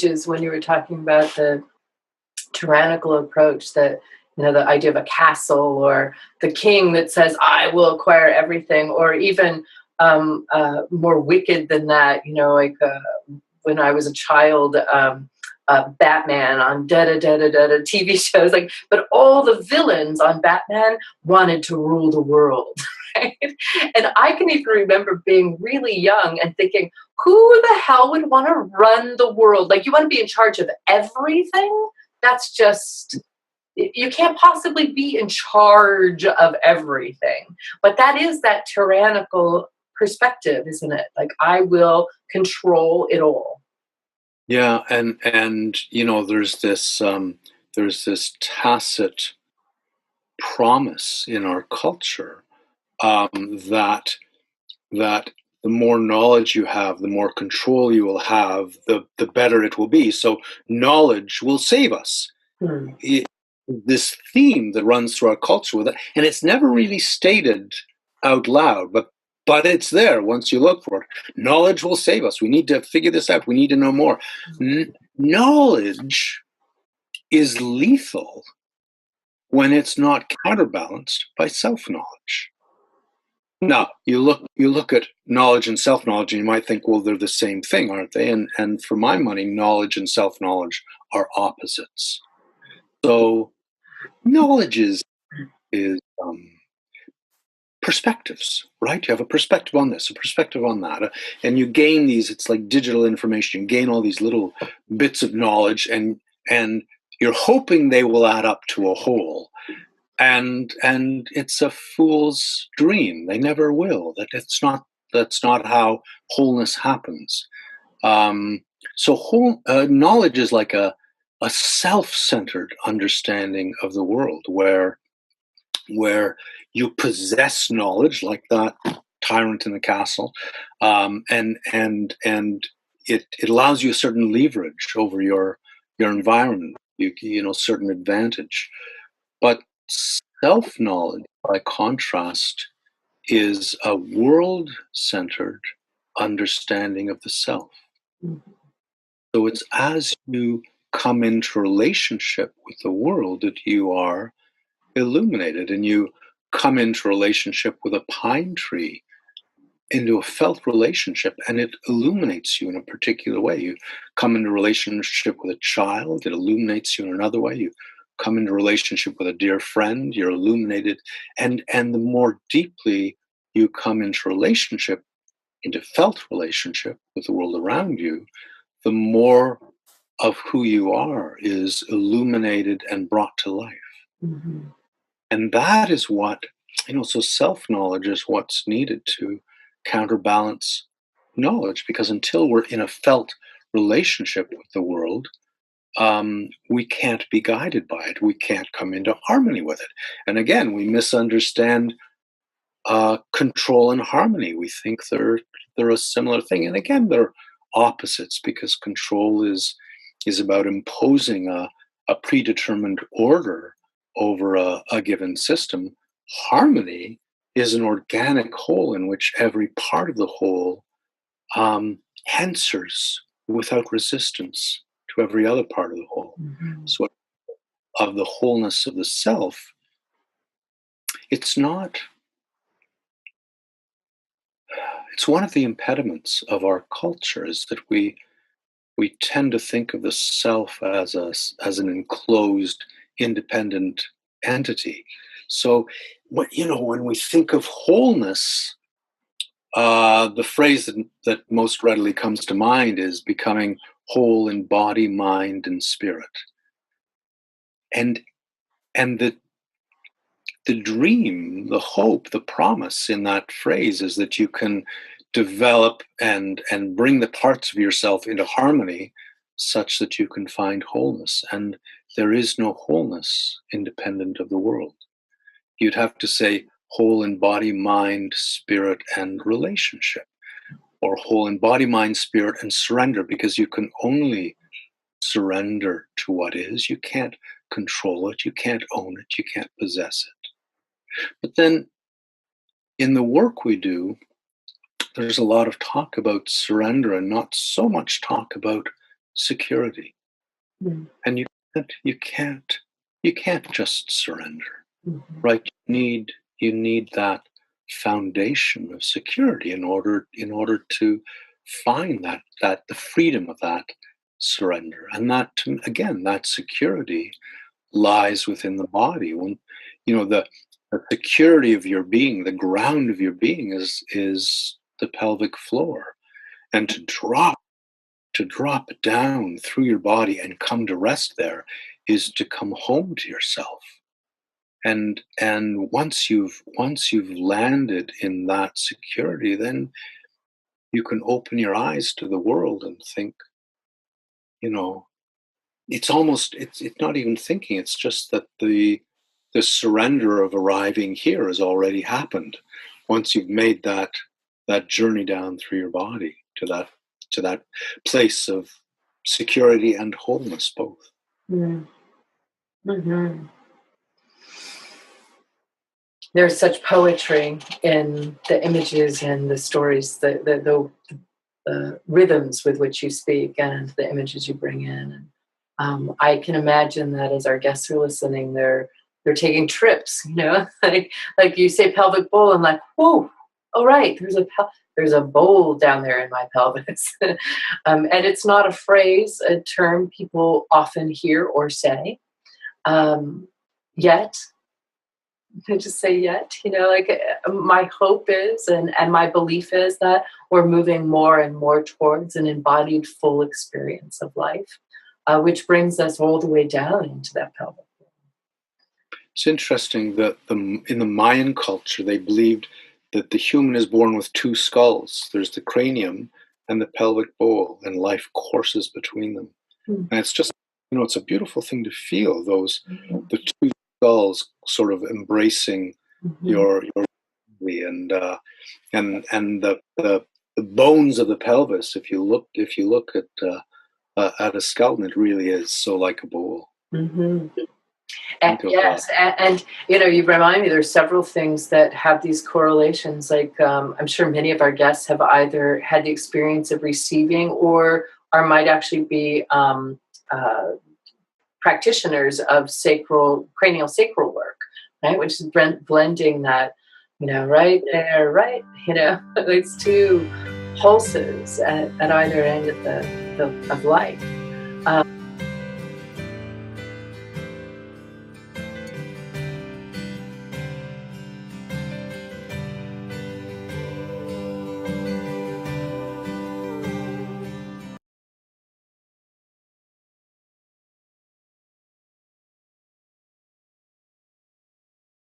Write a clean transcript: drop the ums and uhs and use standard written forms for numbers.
Is when you were talking about the tyrannical approach, that the idea of a castle or the king that says I will acquire everything, or even more wicked than that, like when I was a child, Batman on da da da da da TV shows, like, but all the villains on Batman wanted to rule the world. Right? And I can even remember being really young and thinking, who the hell would want to run the world? Like, you want to be in charge of everything? That's just, you can't possibly be in charge of everything. But that is that tyrannical perspective, isn't it? Like, I will control it all. Yeah, and there's this tacit promise in our culture, that that the more knowledge you have, the more control you will have, the better it will be. So knowledge will save us. Hmm. This theme that runs through our culture with it, and it's never really stated out loud, but it's there once you look for it. Knowledge will save us. We need to figure this out. We need to know more. Knowledge is lethal when it's not counterbalanced by self-knowledge. Now, you look at knowledge and self-knowledge, and you might think, well, they're the same thing, aren't they? And for my money, knowledge and self-knowledge are opposites. So knowledge is perspectives, right? You have a perspective on this, a perspective on that, and you gain these. It's like digital information. You gain all these little bits of knowledge, and you're hoping they will add up to a whole. And it's a fool's dream. They never will. That's not how wholeness happens. So knowledge is like a self-centered understanding of the world, where you possess knowledge, like that tyrant in the castle, and it allows you a certain leverage over your environment. Certain advantage. But self-knowledge, by contrast, is a world-centered understanding of the self. Mhm. So it's as you come into relationship with the world that you are illuminated, and you come into relationship with a pine tree, into a felt relationship, and it illuminates you in a particular way. You come into relationship with a child, it illuminates you in another way. You come into relationship with a dear friend, you're illuminated, and the more deeply you come into felt relationship with the world around you, the more of who you are is illuminated and brought to life. Mhm. And that is what, so self-knowledge is what's needed to counterbalance knowledge, because until we're in a felt relationship with the world, we can't be guided by it. We can't come into harmony with it. And again, we misunderstand control and harmony. We think they're a similar thing. And again, they're opposites, because control is about imposing a predetermined order over a given system. Harmony is an organic whole in which every part of the whole answers without resistance to every other part of the whole. Mhm. So, of the wholeness of the self, it's not. It's one of the impediments of our culture, is that we tend to think of the self as an enclosed, independent entity. So, when we think of wholeness, the phrase that most readily comes to mind is becoming whole in body, mind, and spirit. And the dream, the hope, the promise in that phrase is that you can develop and bring the parts of yourself into harmony, such that you can find wholeness. And there is no wholeness independent of the world. You'd have to say whole in body, mind, spirit, and relationship, or whole in body, mind, spirit, and surrender, because you can only surrender to what is. You can't control it, you can't own it, you can't possess it. But then in the work we do, there's a lot of talk about surrender and not so much talk about security. Mm. And you can't you can't just surrender, Mhm. right? You need that foundation of security in order to find that the freedom of that surrender. And again, that security lies within the body. When the security of your being, the ground of your being is the pelvic floor. And to drop down through your body and come to rest there is to come home to yourself. And once you've landed in that security, then you can open your eyes to the world and think, you know it's not even thinking, it's just that the surrender of arriving here has already happened once you've made that journey down through your body to that place of security and wholeness both. Mm. Mhm. There's such poetry in the images and the stories, the rhythms with which you speak and the images you bring in. And I can imagine that as our guests are listening, they're taking trips, like you say pelvic bowl, and like, whoa, oh right, there's a bowl down there in my pelvis. And it's not a phrase, a term people often hear or say. Yet I just say yet, like my hope is and my belief is that we're moving more and more towards an embodied full experience of life, which brings us all the way down into that pelvic. It's interesting that in the Mayan culture, they believed that the human is born with two skulls. There's the cranium and the pelvic bowl, and life courses between them. Mm. And it's just, it's a beautiful thing to feel the two skulls sort of embracing Mhm. your body, and the bones of the pelvis. If you look at a skeleton, it really is so like a bowl. Mhm. Think of Yes, and you remind me. There's several things that have these correlations. Like I'm sure many of our guests have either had the experience of receiving or might actually be uh, practitioners of cranial sacral work, right? Which is blending that, right there, right, it's two pulses at either end of of life.